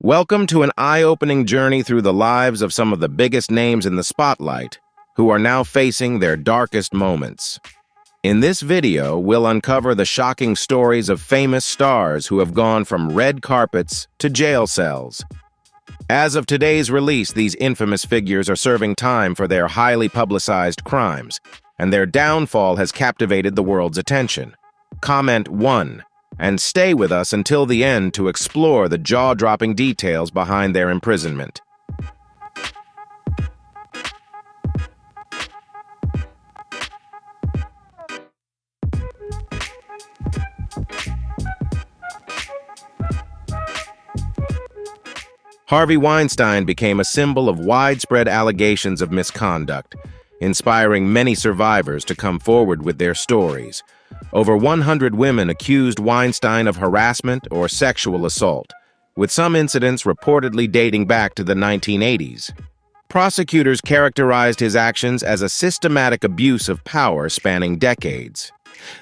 Welcome to an eye-opening journey through the lives of some of the biggest names in the spotlight, who are now facing their darkest moments. In this video, we'll uncover the shocking stories of famous stars who have gone from red carpets to jail cells. As of today's release, these infamous figures are serving time for their highly publicized crimes, and their downfall has captivated the world's attention. Comment 1. And stay with us until the end to explore the jaw-dropping details behind their imprisonment. Harvey Weinstein became a symbol of widespread allegations of misconduct, inspiring many survivors to come forward with their stories. Over 100 women accused Weinstein of harassment or sexual assault, with some incidents reportedly dating back to the 1980s. Prosecutors characterized his actions as a systematic abuse of power spanning decades.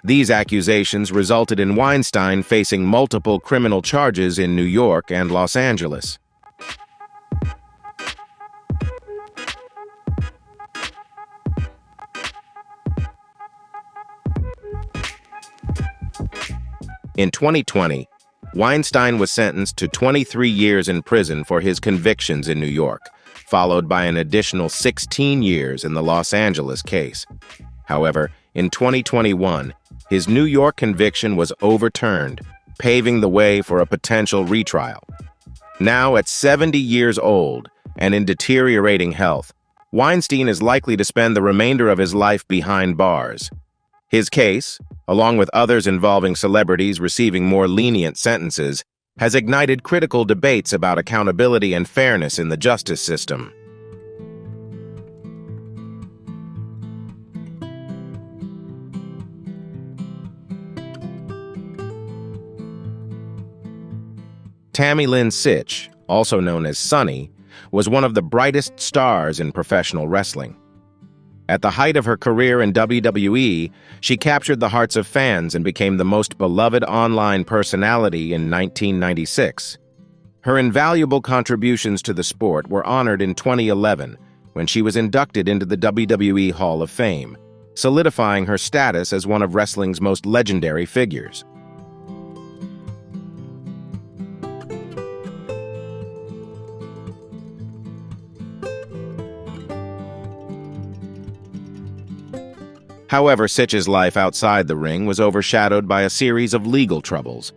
These accusations resulted in Weinstein facing multiple criminal charges in New York and Los Angeles. In 2020, Weinstein was sentenced to 23 years in prison for his convictions in New York, followed by an additional 16 years in the Los Angeles case. However, in 2021, his New York conviction was overturned, paving the way for a potential retrial. Now at 70 years old and in deteriorating health, Weinstein is likely to spend the remainder of his life behind bars. His case, along with others involving celebrities receiving more lenient sentences, has ignited critical debates about accountability and fairness in the justice system. Tammy Lynn Sytch, also known as Sunny, was one of the brightest stars in professional wrestling. At the height of her career in WWE, she captured the hearts of fans and became the most beloved online personality in 1996. Her invaluable contributions to the sport were honored in 2011 when she was inducted into the WWE Hall of Fame, solidifying her status as one of wrestling's most legendary figures. However, Sytch's life outside the ring was overshadowed by a series of legal troubles.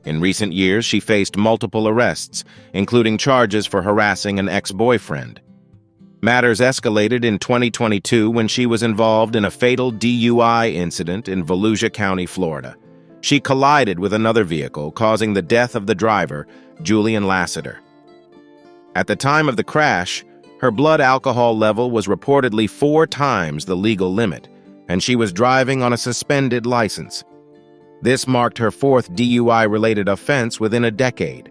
In recent years, she faced multiple arrests, including charges for harassing an ex-boyfriend. Matters escalated in 2022 when she was involved in a fatal DUI incident in Volusia County, Florida. She collided with another vehicle, causing the death of the driver, Julian Lassiter. At the time of the crash, her blood alcohol level was reportedly 4 times the legal limit, and she was driving on a suspended license. This marked her 4th DUI-related offense within a decade.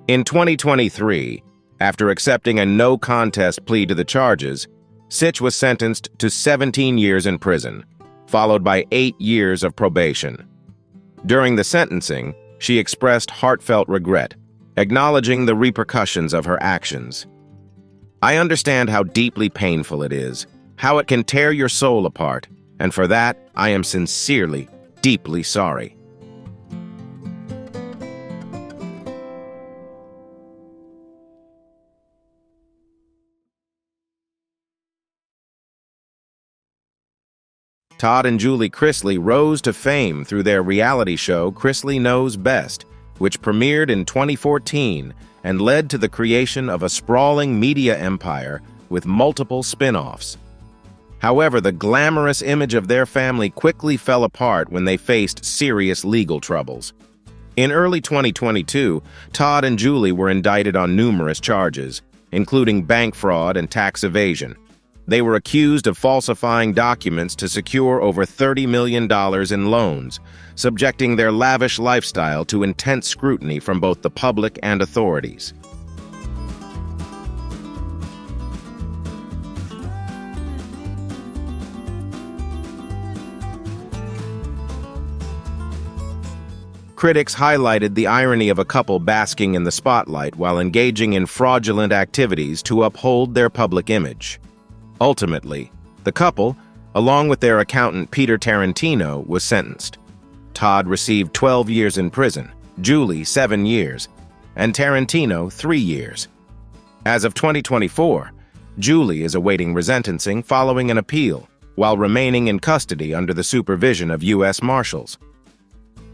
In 2023, after accepting a no-contest plea to the charges, Sytch was sentenced to 17 years in prison, followed by 8 years of probation. During the sentencing, she expressed heartfelt regret, acknowledging the repercussions of her actions. "I understand how deeply painful it is, how it can tear your soul apart, and for that, I am sincerely, deeply sorry." Todd and Chrisley rose to fame through their reality show Chrisley Knows Best, which premiered in 2014 and led to the creation of a sprawling media empire with multiple spin-offs. However, the glamorous image of their family quickly fell apart when they faced serious legal troubles. In early 2022, Todd and Julie were indicted on numerous charges, including bank fraud and tax evasion. They were accused of falsifying documents to secure over $30 million in loans, subjecting their lavish lifestyle to intense scrutiny from both the public and authorities. Critics highlighted the irony of a couple basking in the spotlight while engaging in fraudulent activities to uphold their public image. Ultimately, the couple, along with their accountant Peter Tarantino, was sentenced. Todd received 12 years in prison, Julie 7 years, and Tarantino 3 years. As of 2024, Julie is awaiting resentencing following an appeal, while remaining in custody under the supervision of U.S. Marshals.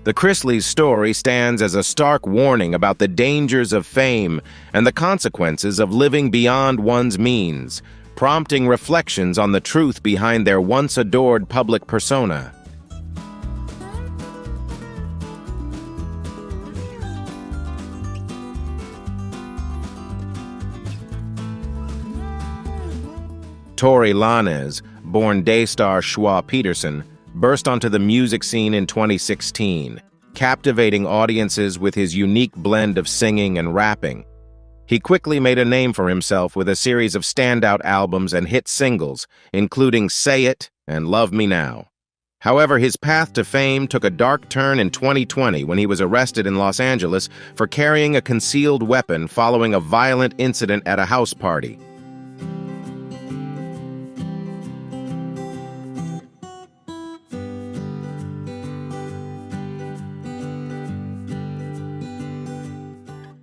The Chrisley's story stands as a stark warning about the dangers of fame and the consequences of living beyond one's means, prompting reflections on the truth behind their once-adored public persona. Tory Lanez, born Daystar Schwa Peterson, burst onto the music scene in 2016, captivating audiences with his unique blend of singing and rapping. He quickly made a name for himself with a series of standout albums and hit singles, including Say It and Love Me Now. However, his path to fame took a dark turn in 2020 when he was arrested in Los Angeles for carrying a concealed weapon following a violent incident at a house party.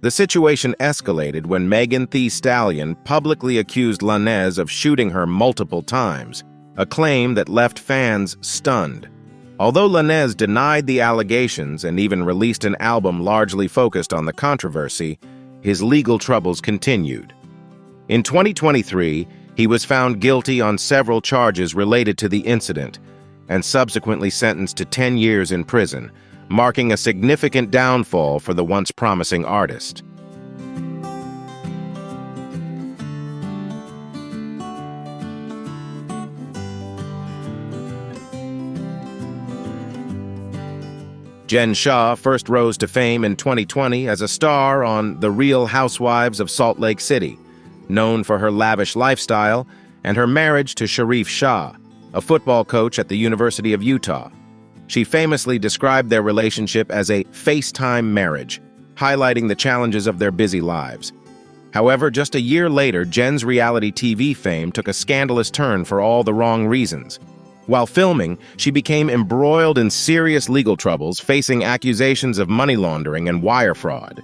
The situation escalated when Megan Thee Stallion publicly accused Lanez of shooting her multiple times, a claim that left fans stunned. Although Lanez denied the allegations and even released an album largely focused on the controversy, his legal troubles continued. In 2023, he was found guilty on several charges related to the incident and subsequently sentenced to 10 years in prison, marking a significant downfall for the once promising artist. Shah first rose to fame in 2020 as a star on The Real Housewives of Salt Lake City, known for her lavish lifestyle and her marriage to Shah, a football coach at the University of Utah. She famously described their relationship as a FaceTime marriage, highlighting the challenges of their busy lives. However, just a year later, Jen's reality TV fame took a scandalous turn for all the wrong reasons. While filming, she became embroiled in serious legal troubles, facing accusations of money laundering and wire fraud.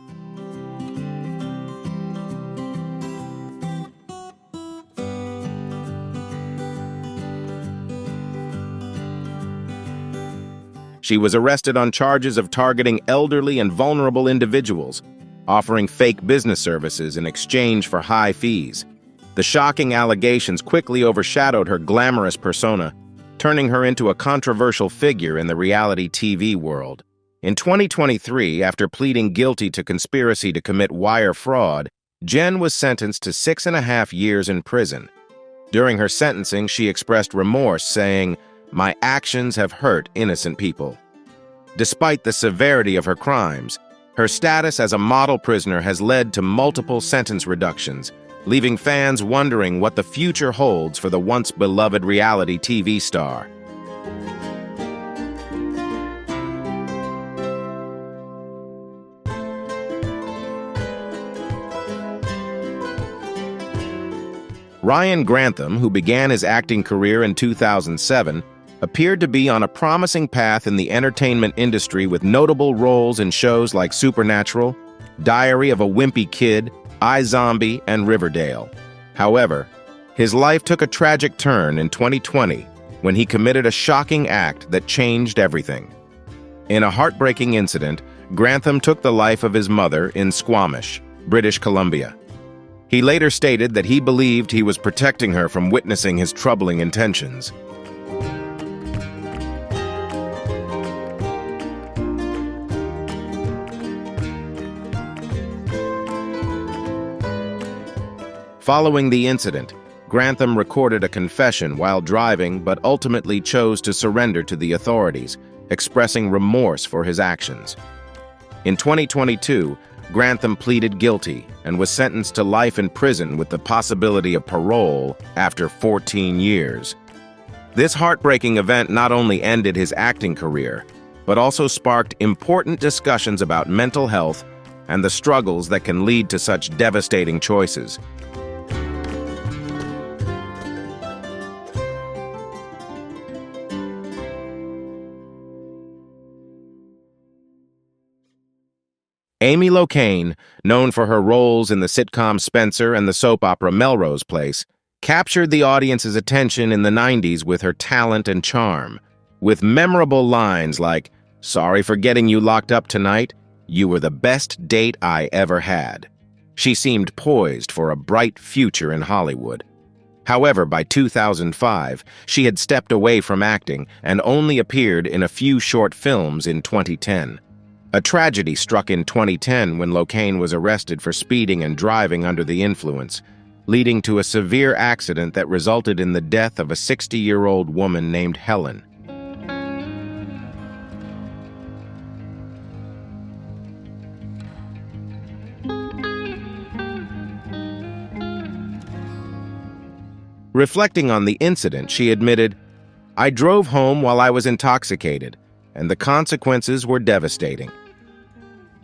She was arrested on charges of targeting elderly and vulnerable individuals, offering fake business services in exchange for high fees. The shocking allegations quickly overshadowed her glamorous persona, turning her into a controversial figure in the reality TV world. In 2023, after pleading guilty to conspiracy to commit wire fraud, Jen was sentenced to 6.5 years in prison. During her sentencing, she expressed remorse, saying, "My actions have hurt innocent people." Despite the severity of her crimes, her status as a model prisoner has led to multiple sentence reductions, leaving fans wondering what the future holds for the once beloved reality TV star. Ryan Grantham, who began his acting career in 2007, appeared to be on a promising path in the entertainment industry with notable roles in shows like Supernatural, Diary of a Wimpy Kid, iZombie, and Riverdale. However, his life took a tragic turn in 2020 when he committed a shocking act that changed everything. In a heartbreaking incident, Grantham took the life of his mother in Squamish, British Columbia. He later stated that he believed he was protecting her from witnessing his troubling intentions. Following the incident, Grantham recorded a confession while driving but ultimately chose to surrender to the authorities, expressing remorse for his actions. In 2022, Grantham pleaded guilty and was sentenced to life in prison with the possibility of parole after 14 years. This heartbreaking event not only ended his acting career, but also sparked important discussions about mental health and the struggles that can lead to such devastating choices. Amy Locane, known for her roles in the sitcom Spencer and the soap opera Melrose Place, captured the audience's attention in the 90s with her talent and charm. With memorable lines like, "Sorry for getting you locked up tonight. You were the best date I ever had." She seemed poised for a bright future in Hollywood. However, by 2005, she had stepped away from acting and only appeared in a few short films in 2010. A tragedy struck in 2010 when Locane was arrested for speeding and driving under the influence, leading to a severe accident that resulted in the death of a 60-year-old woman named Helen. Reflecting on the incident, she admitted, "I drove home while I was intoxicated, and the consequences were devastating."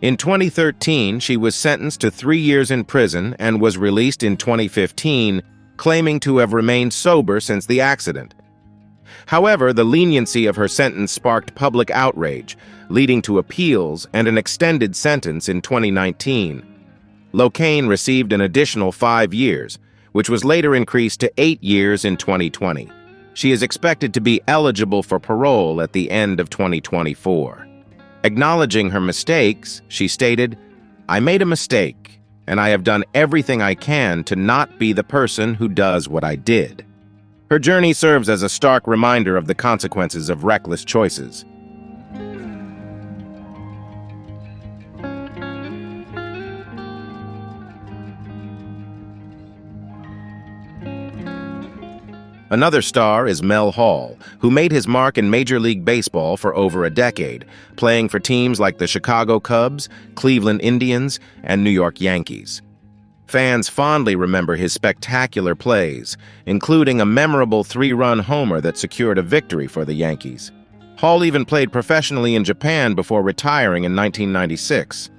In 2013, she was sentenced to 3 years in prison and was released in 2015, claiming to have remained sober since the accident. However, the leniency of her sentence sparked public outrage, leading to appeals and an extended sentence in 2019. Locane received an additional 5 years, which was later increased to 8 years in 2020. She is expected to be eligible for parole at the end of 2024. Acknowledging her mistakes, she stated, "I made a mistake, and I have done everything I can to not be the person who does what I did." Her journey serves as a stark reminder of the consequences of reckless choices. Another star is Mel Hall, who made his mark in Major League Baseball for over a decade, playing for teams like the Chicago Cubs, Cleveland Indians, and New York Yankees. Fans fondly remember his spectacular plays, including a memorable 3-run homer that secured a victory for the Yankees. Hall even played professionally in Japan before retiring in 1996.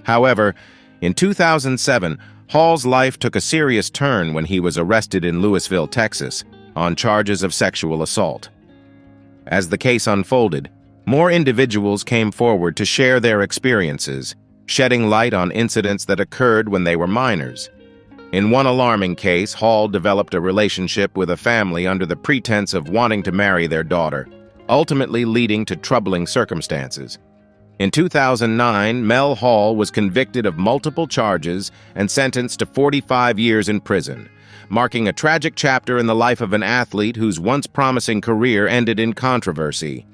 However, in 2007, Hall's life took a serious turn when he was arrested in Louisville, Texas, on charges of sexual assault. As the case unfolded, more individuals came forward to share their experiences, shedding light on incidents that occurred when they were minors. In one alarming case, Hall developed a relationship with a family under the pretense of wanting to marry their daughter, ultimately leading to troubling circumstances. In 2009, Mel Hall was convicted of multiple charges and sentenced to 45 years in prison, marking a tragic chapter in the life of an athlete whose once promising career ended in controversy.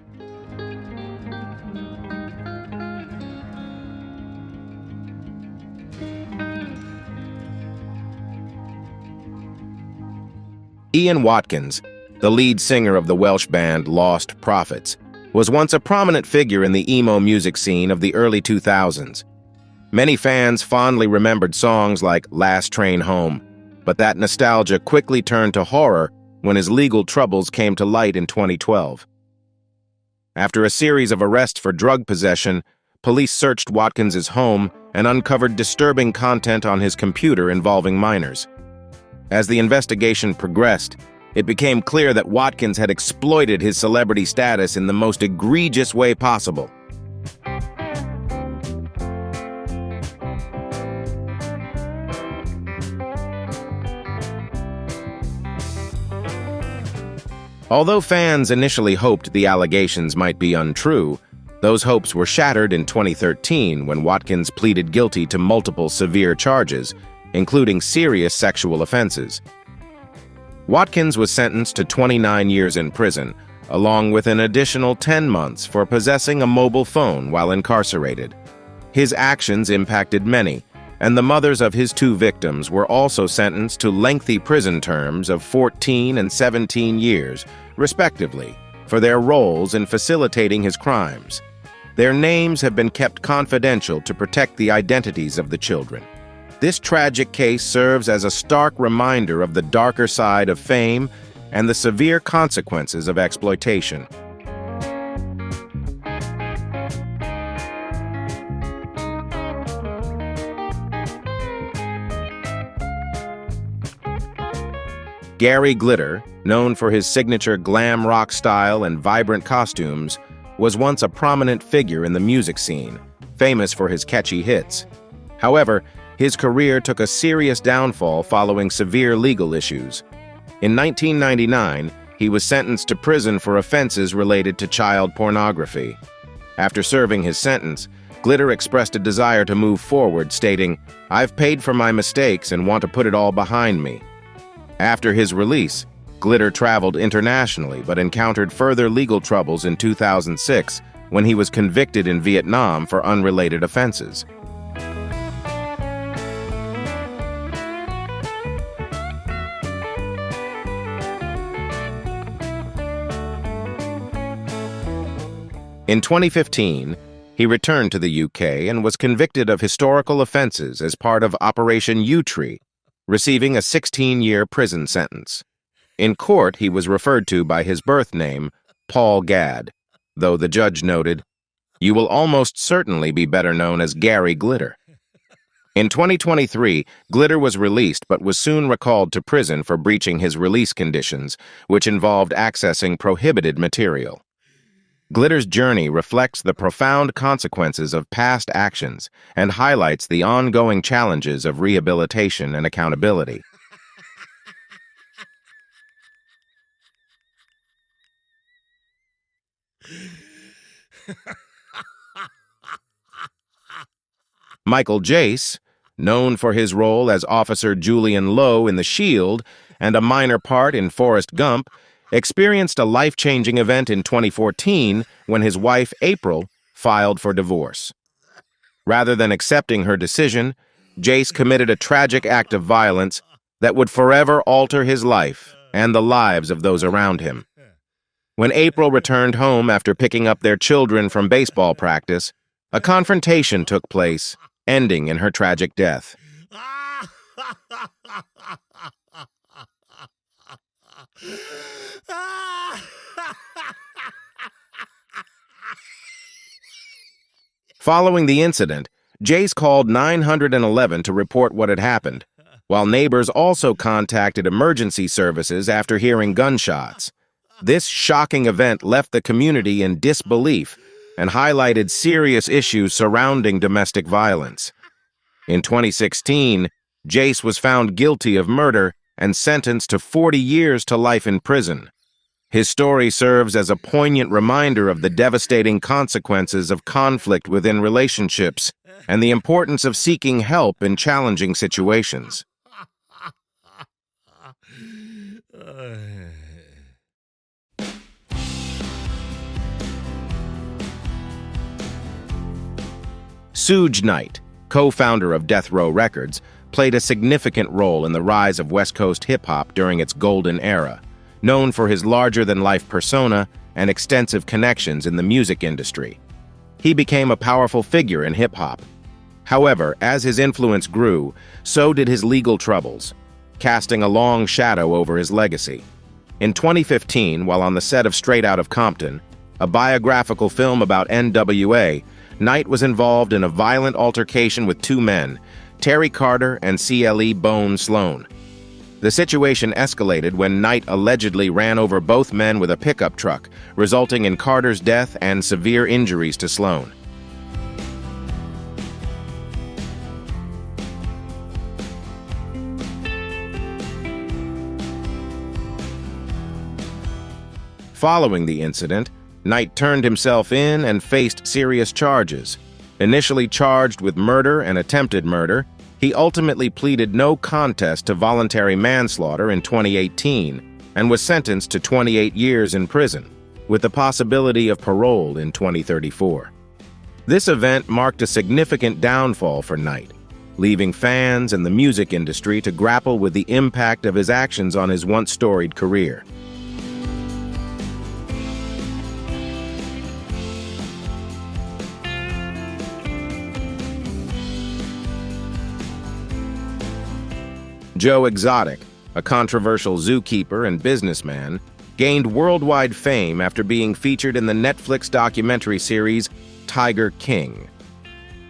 Ian Watkins, the lead singer of the Welsh band Lost Prophets, was once a prominent figure in the emo music scene of the early 2000s. Many fans fondly remembered songs like Last Train Home, but that nostalgia quickly turned to horror when his legal troubles came to light in 2012. After a series of arrests for drug possession, police searched Watkins's home and uncovered disturbing content on his computer involving minors. As the investigation progressed, it became clear that Watkins had exploited his celebrity status in the most egregious way possible. Although fans initially hoped the allegations might be untrue, those hopes were shattered in 2013 when Watkins pleaded guilty to multiple severe charges, including serious sexual offenses. Watkins was sentenced to 29 years in prison, along with an additional 10 months for possessing a mobile phone while incarcerated. His actions impacted many, and the mothers of his 2 victims were also sentenced to lengthy prison terms of 14 and 17 years, respectively, for their roles in facilitating his crimes. Their names have been kept confidential to protect the identities of the children. This tragic case serves as a stark reminder of the darker side of fame and the severe consequences of exploitation. Gary Glitter, known for his signature glam rock style and vibrant costumes, was once a prominent figure in the music scene, famous for his catchy hits. However, his career took a serious downfall following severe legal issues. In 1999, he was sentenced to prison for offenses related to child pornography. After serving his sentence, Glitter expressed a desire to move forward, stating, "I've paid for my mistakes and want to put it all behind me." After his release, Glitter traveled internationally but encountered further legal troubles in 2006 when he was convicted in Vietnam for unrelated offenses. In 2015, he returned to the UK and was convicted of historical offenses as part of Operation U-Tree, receiving a 16-year prison sentence. In court, he was referred to by his birth name, Paul Gadd, though the judge noted, "You will almost certainly be better known as Gary Glitter." In 2023, Glitter was released but was soon recalled to prison for breaching his release conditions, which involved accessing prohibited material. Glitter's journey reflects the profound consequences of past actions and highlights the ongoing challenges of rehabilitation and accountability. Michael Jace, known for his role as Officer Julian Lowe in The Shield and a minor part in Forrest Gump, experienced a life-changing event in 2014 when his wife, April, filed for divorce. Rather than accepting her decision, Jace committed a tragic act of violence that would forever alter his life and the lives of those around him. When April returned home after picking up their children from baseball practice, a confrontation took place, ending in her tragic death. Following the incident, Jace called 911 to report what had happened, while neighbors also contacted emergency services after hearing gunshots. This shocking event left the community in disbelief and highlighted serious issues surrounding domestic violence. In 2016, Jace was found guilty of murder and sentenced to 40 years to life in prison. His story serves as a poignant reminder of the devastating consequences of conflict within relationships and the importance of seeking help in challenging situations. Suge Knight, co-founder of Death Row Records, played a significant role in the rise of West Coast hip-hop during its golden era, known for his larger-than-life persona and extensive connections in the music industry. He became a powerful figure in hip-hop. However, as his influence grew, so did his legal troubles, casting a long shadow over his legacy. In 2015, while on the set of Straight Outta Compton, a biographical film about NWA, Knight was involved in a violent altercation with two men, Terry Carter and CLE Bone Sloan. The situation escalated when Knight allegedly ran over both men with a pickup truck, resulting in Carter's death and severe injuries to Sloan. Following the incident, Knight turned himself in and faced serious charges. Initially charged with murder and attempted murder, he ultimately pleaded no contest to voluntary manslaughter in 2018 and was sentenced to 28 years in prison, with the possibility of parole in 2034. This event marked a significant downfall for Knight, leaving fans and the music industry to grapple with the impact of his actions on his once storied career. Joe Exotic, a controversial zookeeper and businessman, gained worldwide fame after being featured in the Netflix documentary series Tiger King.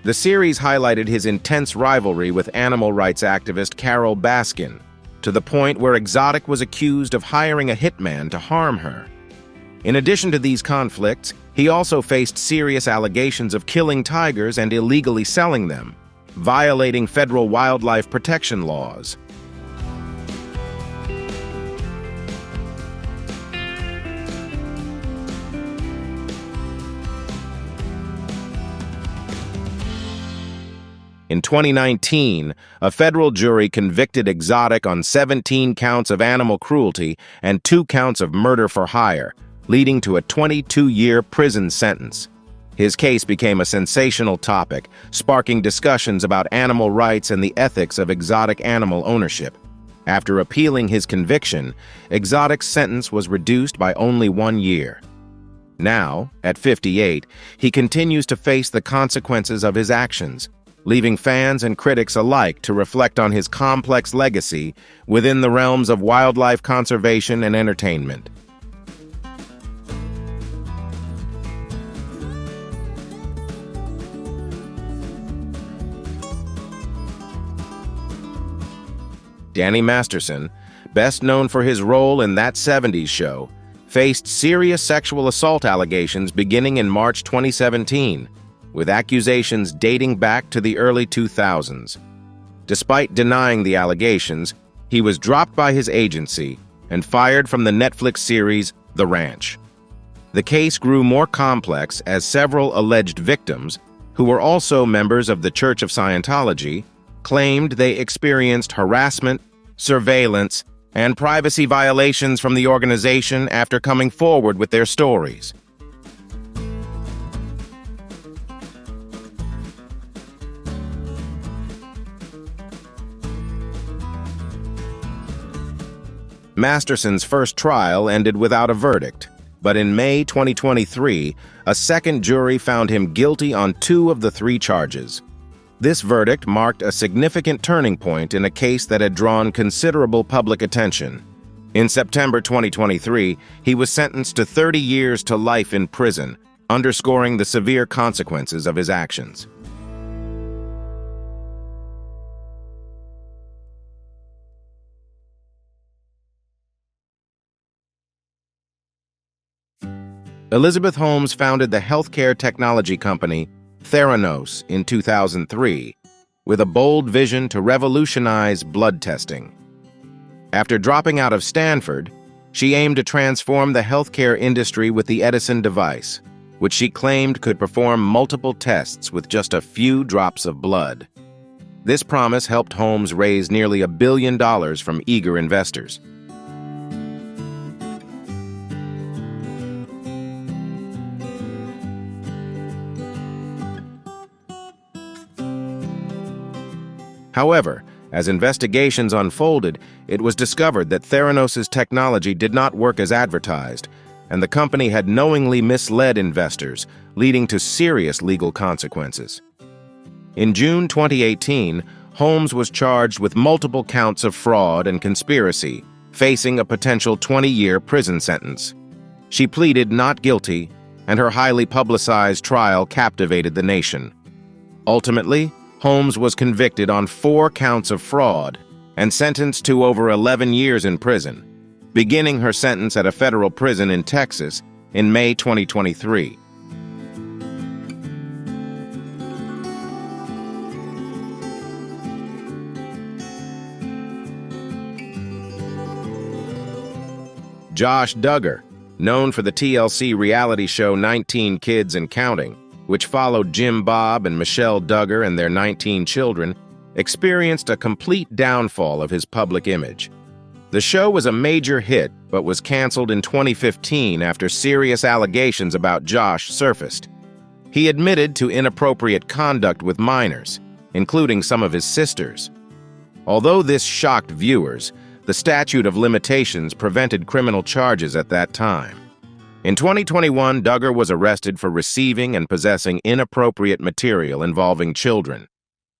The series highlighted his intense rivalry with animal rights activist Carole Baskin, to the point where Exotic was accused of hiring a hitman to harm her. In addition to these conflicts, he also faced serious allegations of killing tigers and illegally selling them, violating federal wildlife protection laws. In 2019, a federal jury convicted Exotic on 17 counts of animal cruelty and 2 counts of murder for hire, leading to a 22-year prison sentence. His case became a sensational topic, sparking discussions about animal rights and the ethics of exotic animal ownership. After appealing his conviction, Exotic's sentence was reduced by only 1 year. Now, at 58, he continues to face the consequences of his actions, leaving fans and critics alike to reflect on his complex legacy within the realms of wildlife conservation and entertainment. Danny Masterson, best known for his role in That 70s Show, faced serious sexual assault allegations beginning in March 2017, with accusations dating back to the early 2000s. Despite denying the allegations, he was dropped by his agency and fired from the Netflix series The Ranch. The case grew more complex as several alleged victims, who were also members of the Church of Scientology, claimed they experienced harassment, surveillance, and privacy violations from the organization after coming forward with their stories. Masterson's first trial ended without a verdict, but in May 2023, a second jury found him guilty on 2 of the 3 charges. This verdict marked a significant turning point in a case that had drawn considerable public attention. In September 2023, he was sentenced to 30 years to life in prison, underscoring the severe consequences of his actions. Elizabeth Holmes founded the healthcare technology company Theranos in 2003, with a bold vision to revolutionize blood testing. After dropping out of Stanford, she aimed to transform the healthcare industry with the Edison device, which she claimed could perform multiple tests with just a few drops of blood. This promise helped Holmes raise nearly $1 billion from eager investors. However, as investigations unfolded, it was discovered that Theranos' technology did not work as advertised, and the company had knowingly misled investors, leading to serious legal consequences. In June 2018, Holmes was charged with multiple counts of fraud and conspiracy, facing a potential 20-year prison sentence. She pleaded not guilty, and her highly publicized trial captivated the nation. Ultimately, Holmes was convicted on 4 counts of fraud and sentenced to over 11 years in prison, beginning her sentence at a federal prison in Texas in May 2023. Josh Duggar, known for the TLC reality show 19 Kids and Counting, which followed Jim Bob and Michelle Duggar and their 19 children, experienced a complete downfall of his public image. The show was a major hit, but was canceled in 2015 after serious allegations about Josh surfaced. He admitted to inappropriate conduct with minors, including some of his sisters. Although this shocked viewers, the statute of limitations prevented criminal charges at that time. In 2021, Duggar was arrested for receiving and possessing inappropriate material involving children.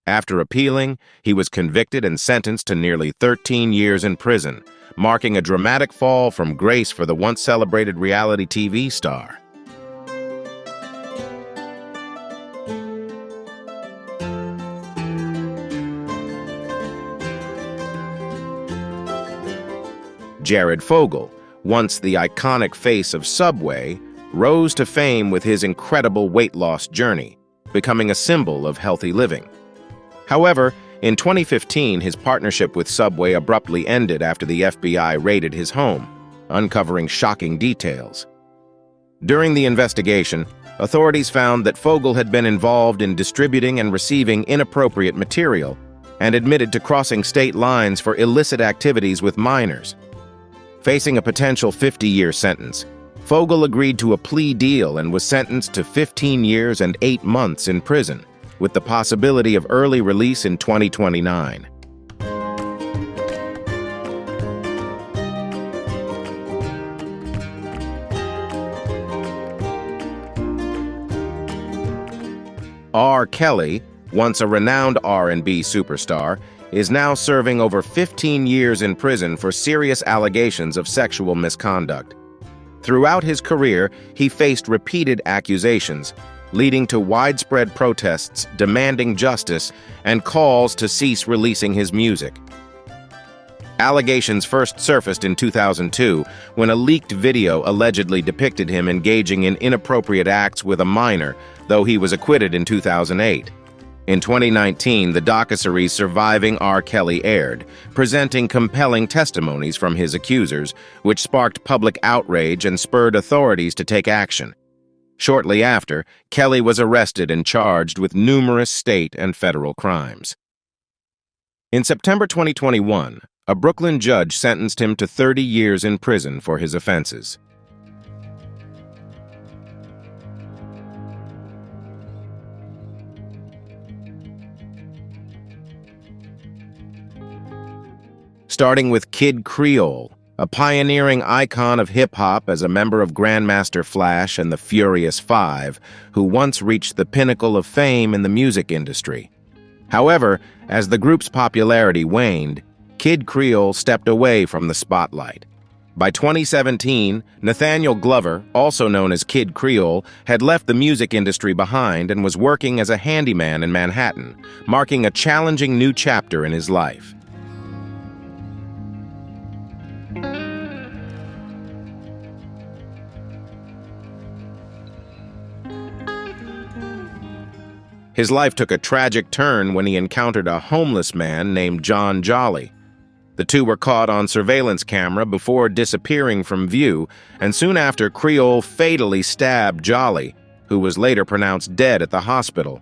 After appealing, he was convicted and sentenced to nearly 13 years in prison, marking a dramatic fall from grace for the once-celebrated reality TV star. Jared Fogle, once the iconic face of Subway, rose to fame with his incredible weight loss journey, becoming a symbol of healthy living. However, in 2015, his partnership with Subway abruptly ended after the FBI raided his home, uncovering shocking details. During the investigation, authorities found that Fogle had been involved in distributing and receiving inappropriate material and admitted to crossing state lines for illicit activities with minors. Facing a potential 50-year sentence, Fogle agreed to a plea deal and was sentenced to 15 years and 8 months in prison, with the possibility of early release in 2029. R. Kelly, once a renowned R&B superstar, is now serving over 15 years in prison for serious allegations of sexual misconduct. Throughout his career, he faced repeated accusations, leading to widespread protests demanding justice and calls to cease releasing his music. Allegations first surfaced in 2002 when a leaked video allegedly depicted him engaging in inappropriate acts with a minor, though he was acquitted in 2008. In 2019, the docuseries Surviving R. Kelly aired, presenting compelling testimonies from his accusers, which sparked public outrage and spurred authorities to take action. Shortly after, Kelly was arrested and charged with numerous state and federal crimes. In September 2021, a Brooklyn judge sentenced him to 30 years in prison for his offenses. Starting with Kid Creole, a pioneering icon of hip-hop as a member of Grandmaster Flash and the Furious Five, who once reached the pinnacle of fame in the music industry. However, as the group's popularity waned, Kid Creole stepped away from the spotlight. By 2017, Nathaniel Glover, also known as Kid Creole, had left the music industry behind and was working as a handyman in Manhattan, marking a challenging new chapter in his life. His life took a tragic turn when he encountered a homeless man named John Jolly. The two were caught on surveillance camera before disappearing from view, and soon after, Creole fatally stabbed Jolly, who was later pronounced dead at the hospital.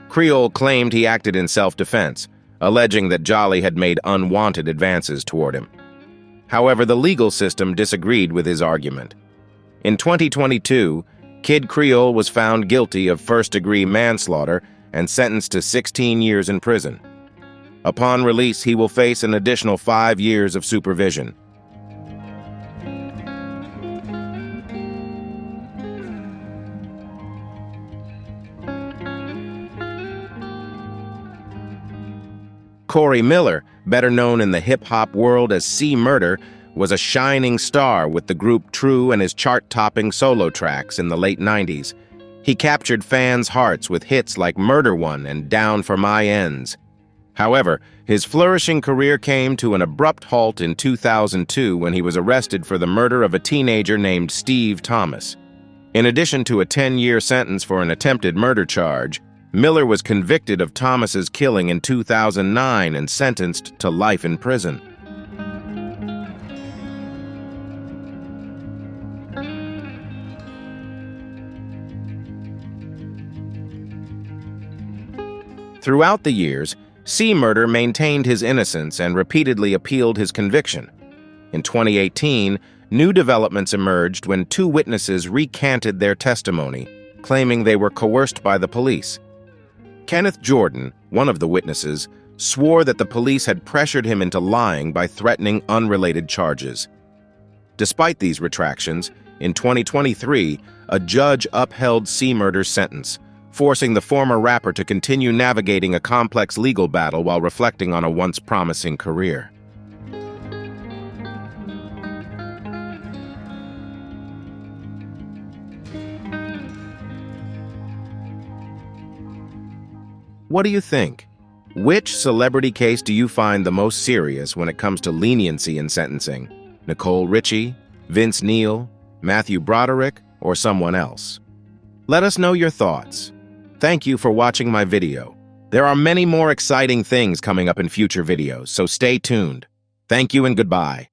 Creole claimed he acted in self-defense, alleging that Jolly had made unwanted advances toward him. However, the legal system disagreed with his argument. In 2022, Kid Creole was found guilty of first-degree manslaughter and sentenced to 16 years in prison. Upon release, he will face an additional 5 years of supervision. Corey Miller, better known in the hip-hop world as C Murder, was a shining star with the group True and his chart-topping solo tracks in the late 90s. He captured fans' hearts with hits like Murder One and Down for My Ends. However, his flourishing career came to an abrupt halt in 2002 when he was arrested for the murder of a teenager named Steve Thomas. In addition to a 10-year sentence for an attempted murder charge, Miller was convicted of Thomas's killing in 2009 and sentenced to life in prison. Throughout the years, C Murder maintained his innocence and repeatedly appealed his conviction. In 2018, new developments emerged when 2 witnesses recanted their testimony, claiming they were coerced by the police. Kenneth Jordan, one of the witnesses, swore that the police had pressured him into lying by threatening unrelated charges. Despite these retractions, in 2023, a judge upheld C Murder's sentence, forcing the former rapper to continue navigating a complex legal battle while reflecting on a once promising career. What do you think? Which celebrity case do you find the most serious when it comes to leniency in sentencing? Nicole Richie, Vince Neil, Matthew Broderick, or someone else? Let us know your thoughts. Thank you for watching my video. There are many more exciting things coming up in future videos, so stay tuned. Thank you and goodbye.